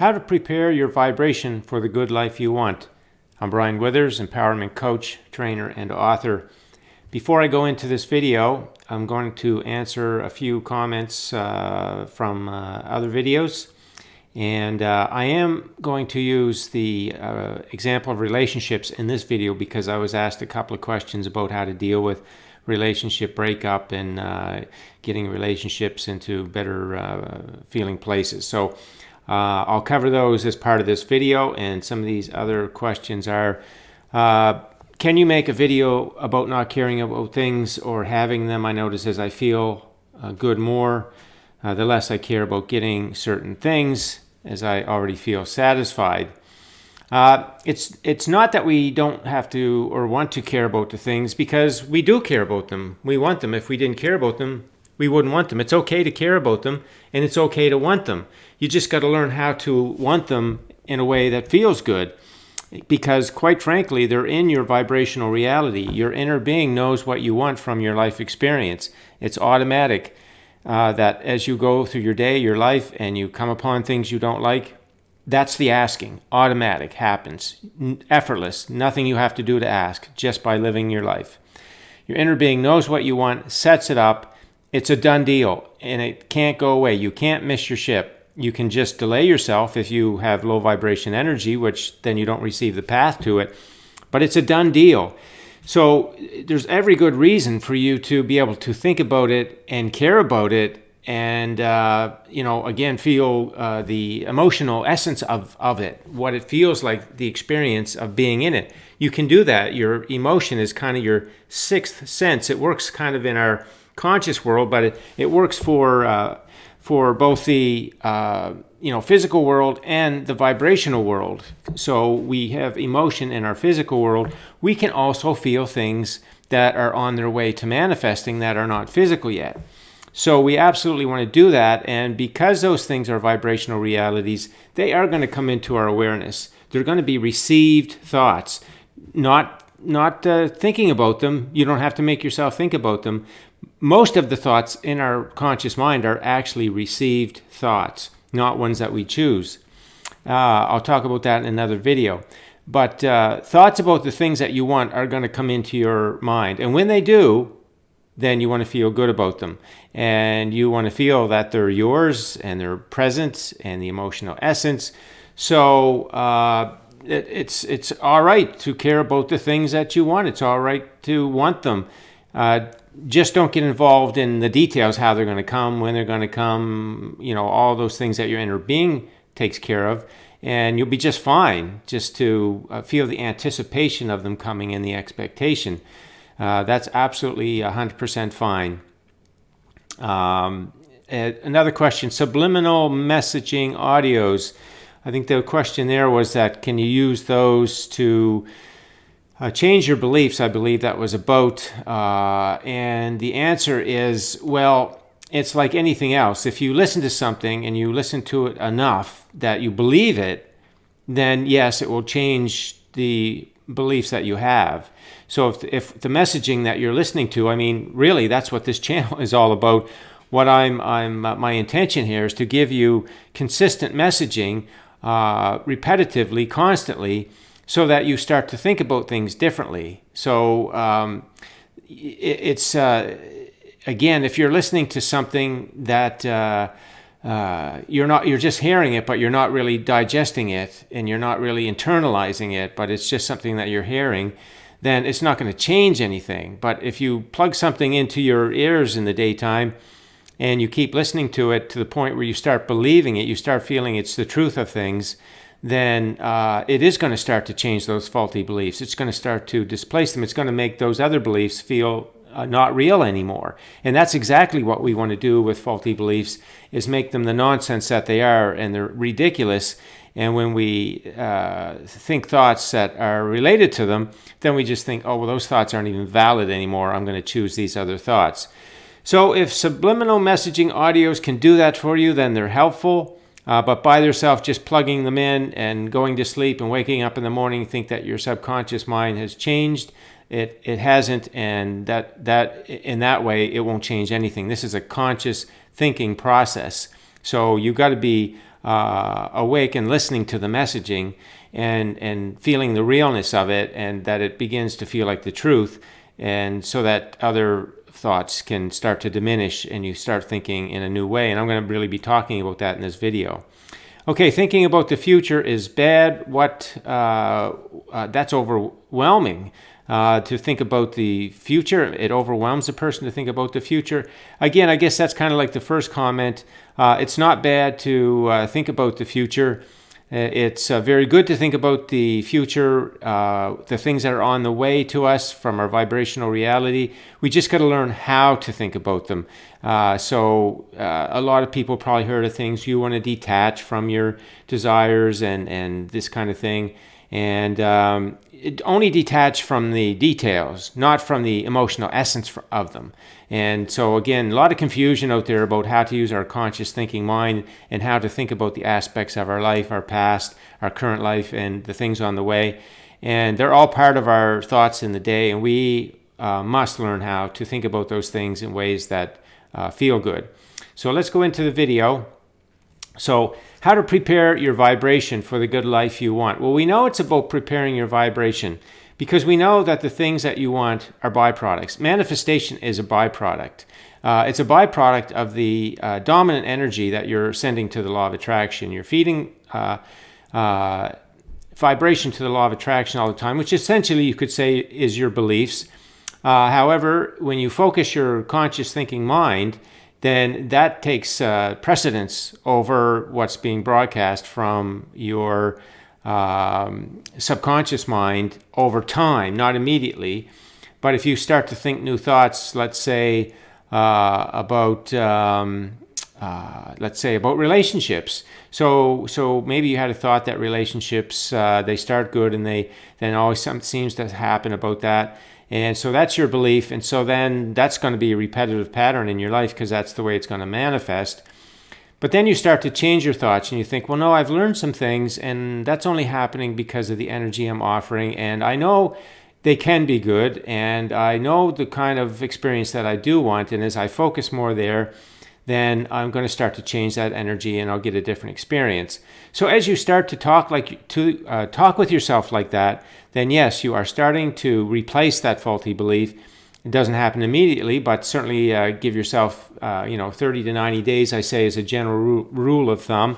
How to prepare your vibration for the good life you want. I'm Brian Withers, empowerment coach, trainer, and author. Before I go into this video, I'm going to answer a few comments from other videos. And I am going to use the example of relationships in this video because I was asked a couple of questions about how to deal with relationship breakup and getting relationships into better feeling places. So I'll cover those as part of this video, and some of these other questions are, can you make a video about not caring about things or having them? I notice as I feel good more, the less I care about getting certain things, as I already feel satisfied. It's not that we don't have to or want to care about the things, because we do care about them. We want them. If we didn't care about them, we wouldn't want them. It's okay to care about them, and it's okay to want them. You just got to learn how to want them in a way that feels good, because quite frankly, they're in your vibrational reality. Your inner being knows what you want from your life experience. It's automatic that as you go through your day, your life, and you come upon things you don't like, that's the asking. Automatic, happens. Effortless. Nothing you have to do to ask, just by living your life. Your inner being knows what you want, sets it up. It's a done deal, and it can't go away. You can't miss your ship. You can just delay yourself if you have low vibration energy, which then you don't receive the path to it. But it's a done deal. So there's every good reason for you to be able to think about it and care about it, and again, feel the emotional essence of it, what it feels like, the experience of being in it. You can do that. Your emotion is kind of your sixth sense. It works kind of in our conscious world, but it works for both the physical world and the vibrational world. So we have emotion in our physical world. We can also feel things that are on their way to manifesting that are not physical yet. So we absolutely want to do that, and because those things are vibrational realities, they are going to come into our awareness. They're going to be received thoughts, not thinking about them. You don't have to make yourself think about them. Most of the thoughts in our conscious mind are actually received thoughts, not ones that we choose. I'll talk about that in another video. But thoughts about the things that you want are going to come into your mind. And when they do, then you want to feel good about them. And you want to feel that they're yours and they're present and the emotional essence. So it's all right to care about the things that you want. It's all right to want them. Just don't get involved in the details, how they're going to come, when they're going to come, all those things that your inner being takes care of. And you'll be just fine just to feel the anticipation of them coming and the expectation. That's absolutely 100% fine. Another question, subliminal messaging audios. I think the question there was that, can you use those to change your beliefs? I believe that was about. And the answer is, well, it's like anything else. If you listen to something and you listen to it enough that you believe it, then yes, it will change the beliefs that you have. So if the messaging that you're listening to, really, that's what this channel is all about. What my intention here is to give you consistent messaging, repetitively, constantly, so that you start to think about things differently. So it's again, if you're listening to something that you're just hearing it, but you're not really digesting it, and you're not really internalizing it, but it's just something that you're hearing, then it's not going to change anything. But if you plug something into your ears in the daytime and you keep listening to it to the point where you start believing it, you start feeling it's the truth of things, then it is going to start to change those faulty beliefs. It's going to start to displace them. It's going to make those other beliefs feel not real anymore. And that's exactly what we want to do with faulty beliefs, is make them the nonsense that they are, and they're ridiculous. And when we think thoughts that are related to them, then we just think, oh, well, those thoughts aren't even valid anymore. I'm going to choose these other thoughts. So if subliminal messaging audios can do that for you, then they're helpful. But by yourself, just plugging them in and going to sleep and waking up in the morning, think that your subconscious mind has changed. It hasn't, and that in that way, it won't change anything. This is a conscious thinking process. So you've got to be awake and listening to the messaging and feeling the realness of it, and that it begins to feel like the truth, and so that other thoughts can start to diminish and you start thinking in a new way. And I'm going to really be talking about that in this video. Okay, thinking about the future is bad. That's overwhelming. To think about the future, it overwhelms a person to think about the future. Again, I guess that's kind of like the first comment. It's not bad to think about the future. It's very good to think about the future, the things that are on the way to us from our vibrational reality. We just got to learn how to think about them. So a lot of people probably heard of things. You want to detach from your desires and this kind of thing. And only detach from the details, not from the emotional essence of them. And so again, a lot of confusion out there about how to use our conscious thinking mind and how to think about the aspects of our life, our past, our current life, and the things on the way. And they're all part of our thoughts in the day, and we must learn how to think about those things in ways that feel good. So let's go into the video. So how to prepare your vibration for the good life you want. Well, we know it's about preparing your vibration because we know that the things that you want are byproducts. Manifestation is a byproduct. It's a byproduct of the dominant energy that you're sending to the law of attraction. You're feeding vibration to the law of attraction all the time, which essentially you could say is your beliefs. However, when you focus your conscious thinking mind, then that takes precedence over what's being broadcast from your subconscious mind over time, not immediately. But if you start to think new thoughts, let's say about relationships. So maybe you had a thought that relationships they start good and then always something seems to happen about that. And so that's your belief, and so then that's going to be a repetitive pattern in your life because that's the way it's going to manifest. But then you start to change your thoughts and you think, well, no, I've learned some things, and that's only happening because of the energy I'm offering, and I know they can be good, and I know the kind of experience that I do want, and as I focus more there, then I'm going to start to change that energy and I'll get a different experience. So as you start to talk with yourself like that, then yes, you are starting to replace that faulty belief. It doesn't happen immediately, but certainly give yourself 30 to 90 days, I say, is a general rule of thumb.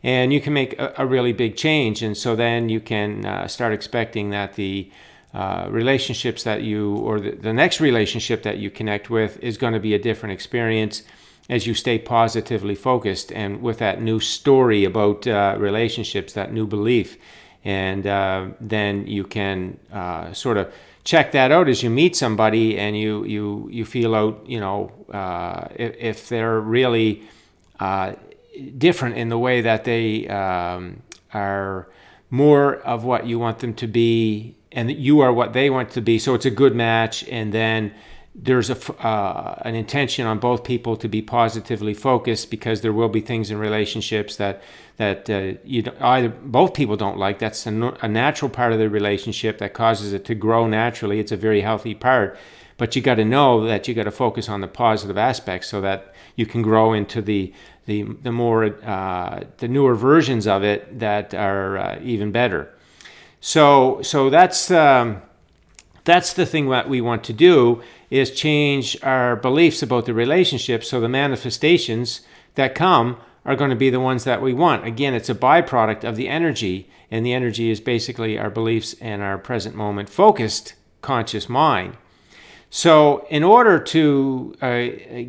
And you can make a really big change. And so then you can start expecting that the relationships that the next relationship that you connect with is going to be a different experience as you stay positively focused and with that new story about relationships, that new belief. And then you can sort of check that out as you meet somebody and you feel out, if they're really different in the way that they are more of what you want them to be and that you are what they want to be. So it's a good match, and then there's an intention on both people to be positively focused, because there will be things in relationships that both people don't like. That's a natural part of the relationship that causes it to grow naturally. It's a very healthy part, but you got to know that you got to focus on the positive aspects so that you can grow into the newer versions of it that are even better. So that's the thing that we want to do, is change our beliefs about the relationship so the manifestations that come are going to be the ones that we want. Again, it's a byproduct of the energy, and the energy is basically our beliefs and our present moment focused conscious mind. So in order to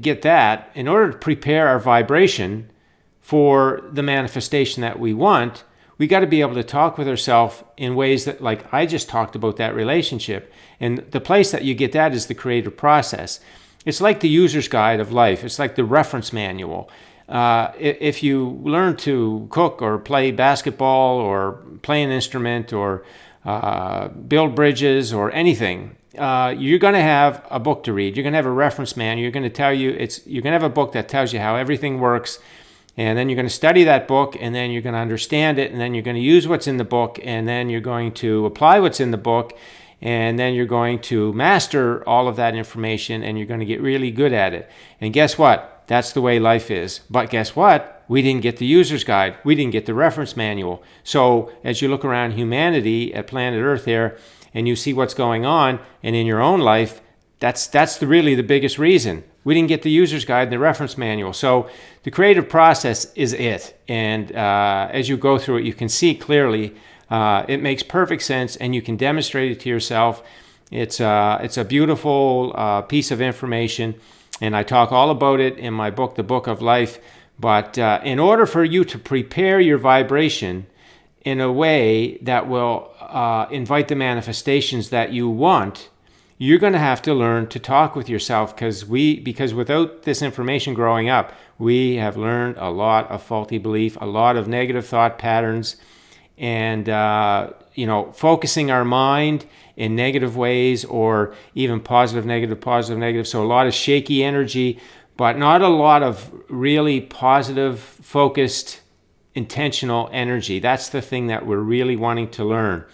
get that, in order to prepare our vibration for the manifestation that we want, we got to be able to talk with ourselves in ways that, like I just talked about that relationship. And the place that you get that is the creative process. It's like the user's guide of life. It's like the reference manual. If you learn to cook or play basketball or play an instrument or build bridges or anything, you're going to have a book to read. You're going to have a reference manual. You're going to have a book that tells you how everything works. And then you're going to study that book, and then you're going to understand it, and then you're going to use what's in the book, and then you're going to apply what's in the book, and then you're going to master all of that information, and you're going to get really good at it. And guess what? That's the way life is. But guess what? we didn't get the user's guide. We didn't get the reference manual. So as you look around humanity at planet Earth here, and you see what's going on, and in your own life, that's really the biggest reason. We didn't get the user's guide and the reference manual. So the creative process is it. And as you go through it, you can see clearly it makes perfect sense, and you can demonstrate it to yourself. It's a beautiful piece of information, and I talk all about it in my book, The Book of Life. But in order for you to prepare your vibration in a way that will invite the manifestations that you want, you're going to have to learn to talk with yourself, because without this information growing up, we have learned a lot of faulty belief, a lot of negative thought patterns, and focusing our mind in negative ways, or even positive, negative. So a lot of shaky energy, but not a lot of really positive, focused, intentional energy. That's the thing that we're really wanting to learn.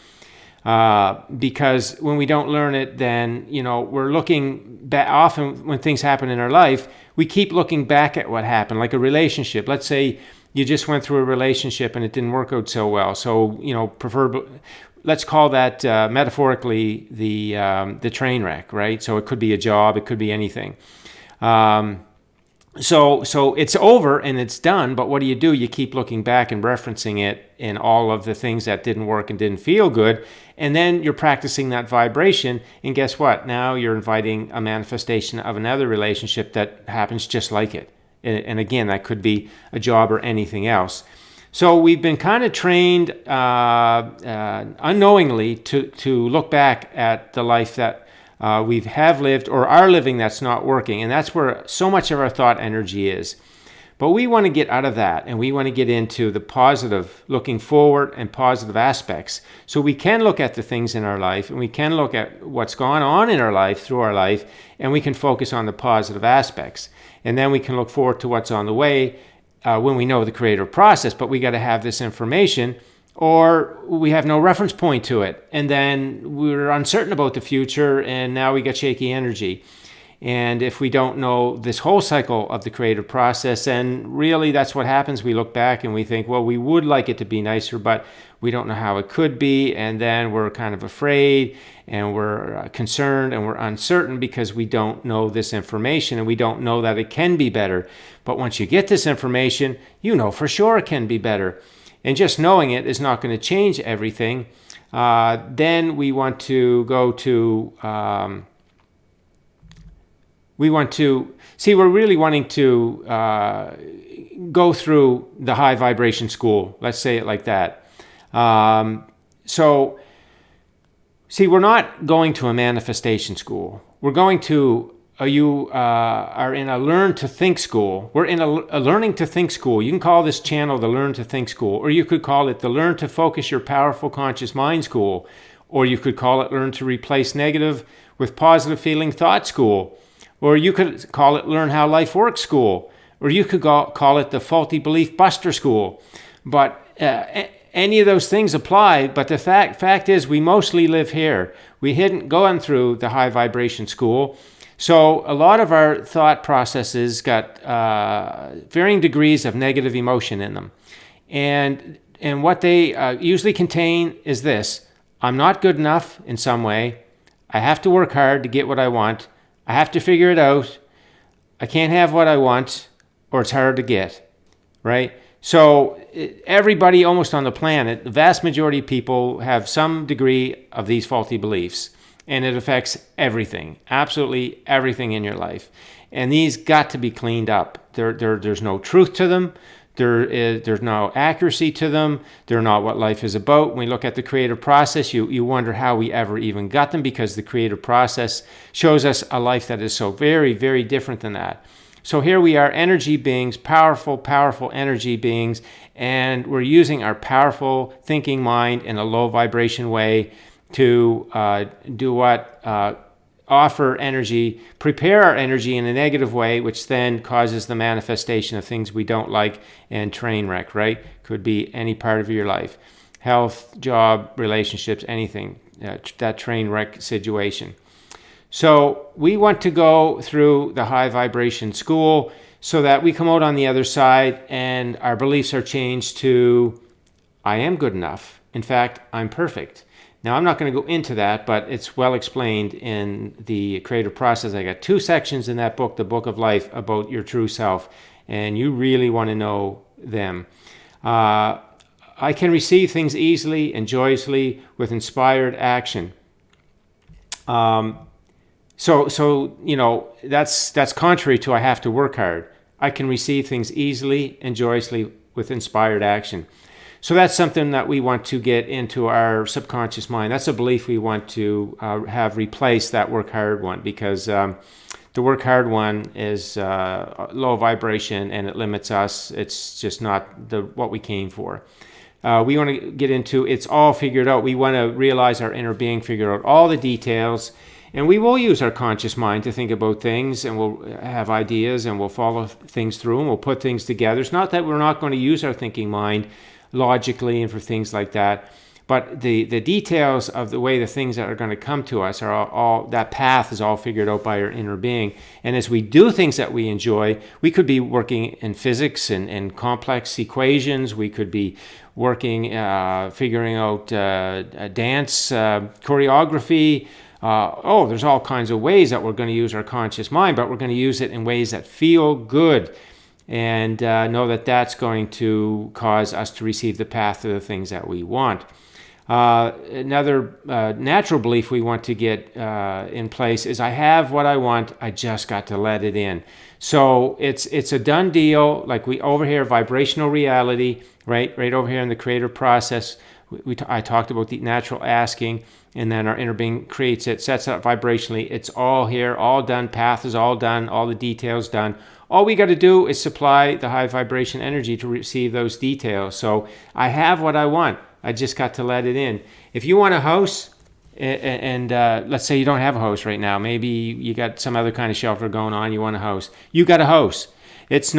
Because when we don't learn it, then, we're looking back. Often when things happen in our life, we keep looking back at what happened, like a relationship. Let's say you just went through a relationship and it didn't work out so well. So, let's call that metaphorically the train wreck, right? So it could be a job, it could be anything. So it's over and it's done, but what do? You keep looking back and referencing it in all of the things that didn't work and didn't feel good, and then you're practicing that vibration, and guess what? Now you're inviting a manifestation of another relationship that happens just like it. And again, that could be a job or anything else. So we've been kind of trained unknowingly to look back at the life that we have lived or are living that's not working. And that's where so much of our thought energy is. But we want to get out of that, and we want to get into the positive, looking forward, and positive aspects. So we can look at the things in our life, and we can look at what's gone on in our life, through our life, and we can focus on the positive aspects. And then we can look forward to what's on the way when we know the creative process. But we got to have this information, or we have no reference point to it. And then we're uncertain about the future, and now we get shaky energy. And if we don't know this whole cycle of the creative process, and really that's what happens. We look back and we think, well, we would like it to be nicer, but we don't know how it could be. And then we're kind of afraid, and we're concerned, and we're uncertain because we don't know this information, and we don't know that it can be better. But once you get this information, you know for sure it can be better. And just knowing it is not going to change everything. Then we want to go to... we're really wanting to go through the high vibration school. Let's say it like that. We're not going to a manifestation school. We're going to, you are in a learn to think school. We're in a learning to think school. You can call this channel the Learn to Think School, or you could call it the Learn to Focus Your Powerful Conscious Mind School, or you could call it Learn to Replace Negative with Positive Feeling Thought School. Or you could call it Learn How Life Works School. Or you could call it the Faulty Belief Buster School. But any of those things apply. But the fact is, we mostly live here. We hadn't gone through the high vibration school. So a lot of our thought processes got varying degrees of negative emotion in them. And what they usually contain is this: I'm not good enough in some way. I have to work hard to get what I want. I have to figure it out. I can't have what I want, or it's hard to get, right? So everybody almost on the planet, the vast majority of people have some degree of these faulty beliefs, and it affects everything, absolutely everything in your life. And these got to be cleaned up. There's no truth to them. There's no accuracy to them. They're not what life is about. When we look at the creative process, you wonder how we ever even got them, because the creative process shows us a life that is so very, very different than that. So here we are, energy beings, powerful, powerful energy beings, and we're using our powerful thinking mind in a low vibration way to do what? Offer energy, prepare our energy in a negative way, which then causes the manifestation of things we don't like, and train wreck, right? Could be any part of your life. Health, job, relationships, anything, that train wreck situation. So we want to go through the high vibration school so that we come out on the other side and our beliefs are changed to, I am good enough. In fact, I'm perfect. Now, I'm not going to go into that, but it's well explained in the creative process. I got 2 sections in that book, The Book of Life, about your true self, and you really want to know them. I can receive things easily and joyously with inspired action. So you know, that's contrary to I have to work hard. I can receive things easily and joyously with inspired action. So that's something that we want to get into our subconscious mind. That's a belief we want to have replace that work hard one, because the work hard one is low vibration and it limits us. It's just not what we came for. We want to get into it's all figured out. We want to realize our inner being, figure out all the details, and we will use our conscious mind to think about things, and we'll have ideas, and we'll follow things through, and we'll put things together. It's not that we're not going to use our thinking mind logically and for things like that, but the details of the way the things that are going to come to us are all that path is all figured out by our inner being. And as we do things that we enjoy, we could be working in physics and complex equations. We could be working, figuring out dance, choreography. There's all kinds of ways that we're going to use our conscious mind, but we're going to use it in ways that feel good, and know that that's going to cause us to receive the path of the things that we want. Another natural belief we want to get in place is I have what I want, I just got to let it in. So it's a done deal. Like we over here, vibrational reality, right over here in the creative process. I talked about the natural asking, and then our inner being creates it, sets it up vibrationally. It's all here, all done, path is all done, all the details done. All we got to do is supply the high vibration energy to receive those details. So I have what I want. I just got to let it in. If you want a house, and let's say you don't have a house right now, maybe you got some other kind of shelter going on, you want a house. You got a house. It's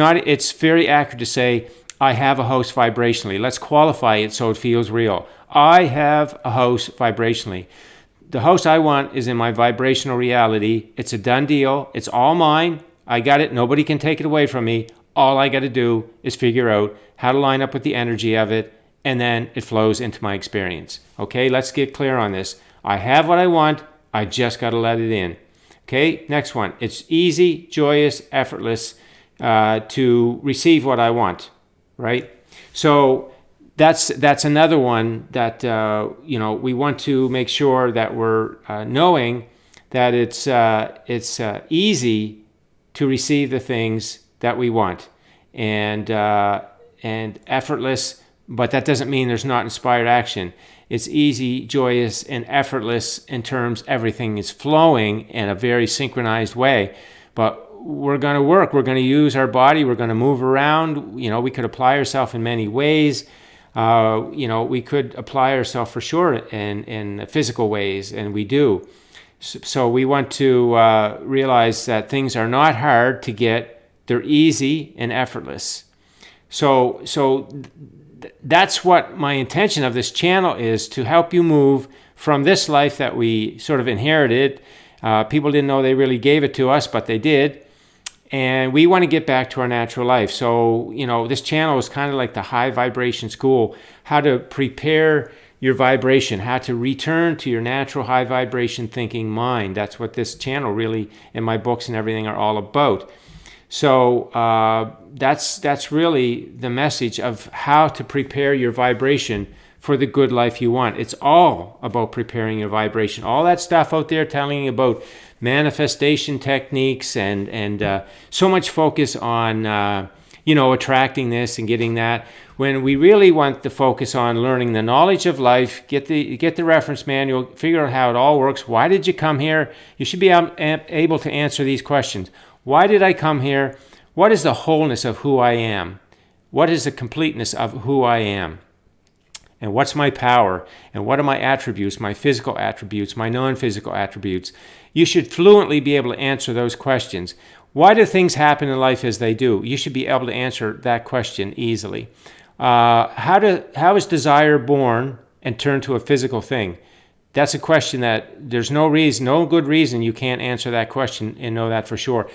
very accurate to say, I have a house vibrationally. Let's qualify it so it feels real. I have a house vibrationally. The house I want is in my vibrational reality. It's a done deal. It's all mine. I got it. Nobody can take it away from me. All I got to do is figure out how to line up with the energy of it, and then it flows into my experience. Okay, let's get clear on this. I have what I want. I just got to let it in. Okay, next one. It's easy, joyous, effortless to receive what I want, right? So that's another one that we want to make sure that we're knowing that it's easy to receive the things that we want, and effortless. But that doesn't mean there's not inspired action. It's easy, joyous, and effortless in terms everything is flowing in a very synchronized way. But we're going to work. We're going to use our body. We're going to move around. We could apply ourselves in many ways. We could apply ourselves for sure in physical ways, and we do. So we want to realize that things are not hard to get. They're easy and effortless. So that's what my intention of this channel is, to help you move from this life that we sort of inherited. People didn't know they really gave it to us, but they did. And we want to get back to our natural life. So, this channel is kind of like the high vibration school, how to prepare your vibration, how to return to your natural high vibration thinking mind. That's what this channel really, and my books and everything, are all about. So that's really the message of how to prepare your vibration for the good life you want. It's all about preparing your vibration. All that stuff out there telling you about manifestation techniques and so much focus on attracting this and getting that, when we really want the focus on learning the knowledge of life. Get the reference manual, figure out how it all works. Why did you come here? You should be able to answer these questions. Why did I come here? What is the wholeness of who I am? What is the completeness of who I am? And what's my power? And what are my attributes, my physical attributes, my non-physical attributes? You should fluently be able to answer those questions. Why do things happen in life as they do? You should be able to answer that question easily. How is desire born and turned to a physical thing? That's a question that there's no good reason you can't answer that question and know that for sure.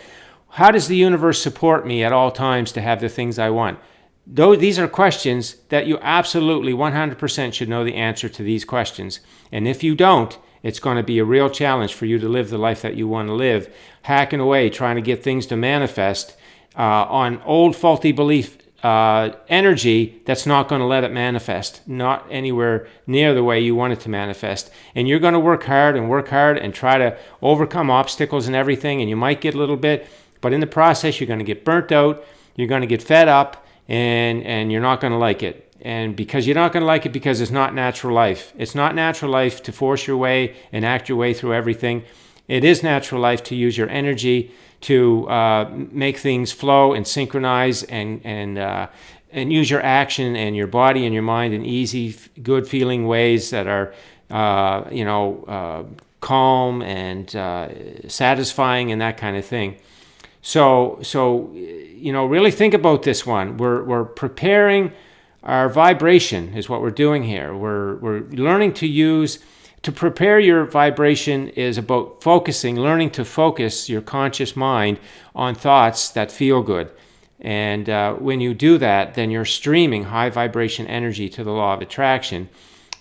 How does the universe support me at all times to have the things I want? These are questions that you absolutely 100% should know the answer to these questions. And if you don't, it's going to be a real challenge for you to live the life that you want to live, hacking away, trying to get things to manifest on old faulty belief energy that's not going to let it manifest, not anywhere near the way you want it to manifest. And you're going to work hard and try to overcome obstacles and everything, and you might get a little bit, but in the process, you're going to get burnt out, you're going to get fed up, and you're not going to like it. And because you're not going to like it because it's not natural life. It's not natural life to force your way and act your way through everything. It is natural life to use your energy to make things flow and synchronize and use your action and your body and your mind in easy, good feeling ways that are, calm and satisfying and that kind of thing. So really think about this one. We're preparing our vibration is what we're doing here. We're learning to prepare your vibration is about learning to focus your conscious mind on thoughts that feel good. And when you do that, then you're streaming high vibration energy to the law of attraction.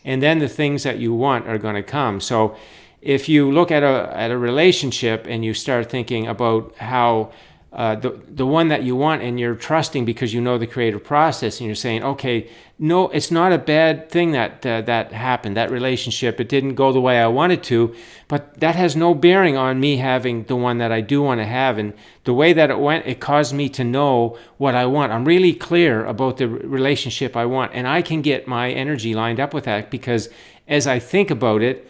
And then the things that you want are going to come. So if you look at a relationship and you start thinking about how the one that you want, and you're trusting because you know the creative process, and you're saying, okay, no, it's not a bad thing that happened, that relationship, it didn't go the way I wanted to, but that has no bearing on me having the one that I do want to have. And the way that it went, it caused me to know what I want. I'm really clear about the relationship I want, and I can get my energy lined up with that because as I think about it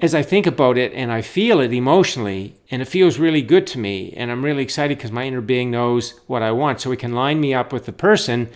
and I feel it emotionally, and it feels really good to me, and I'm really excited because my inner being knows what I want, so it can line me up with the person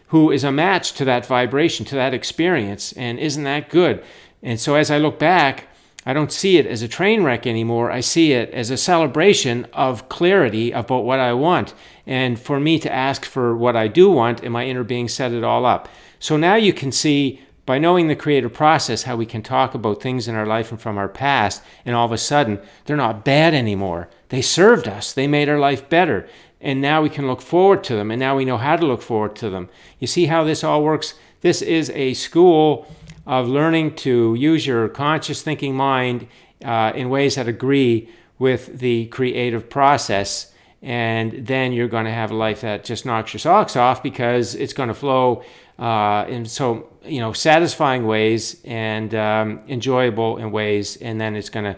who is a match to that vibration, to that experience, and isn't that good? And so as I look back, I don't see it as a train wreck anymore. I see it as a celebration of clarity about what I want, and for me to ask for what I do want, and my inner being set it all up. So now you can see, by knowing the creative process, how we can talk about things in our life and from our past, and all of a sudden, they're not bad anymore. They served us. They made our life better. And now we can look forward to them, and now we know how to look forward to them. You see how this all works? This is a school of learning to use your conscious thinking mind in ways that agree with the creative process. And then you're going to have a life that just knocks your socks off because it's going to flow in so satisfying ways and enjoyable in ways, and then it's going to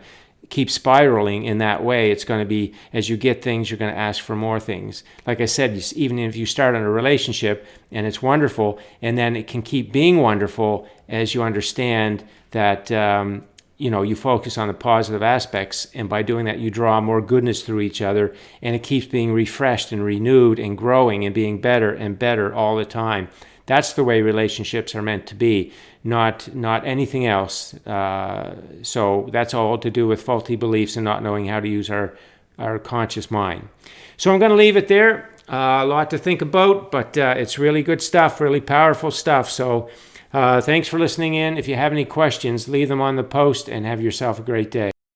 keep spiraling in that way. It's going to be, as you get things, you're going to ask for more things. Like I said, even if you start on a relationship and it's wonderful, and then it can keep being wonderful as you understand that you focus on the positive aspects, and by doing that you draw more goodness through each other, and it keeps being refreshed and renewed and growing and being better and better all the time. That's the way relationships are meant to be, not anything else. So that's all to do with faulty beliefs and not knowing how to use our conscious mind. So I'm going to leave it there. A lot to think about, but it's really good stuff, really powerful stuff. So thanks for listening in. If you have any questions, leave them on the post, and have yourself a great day.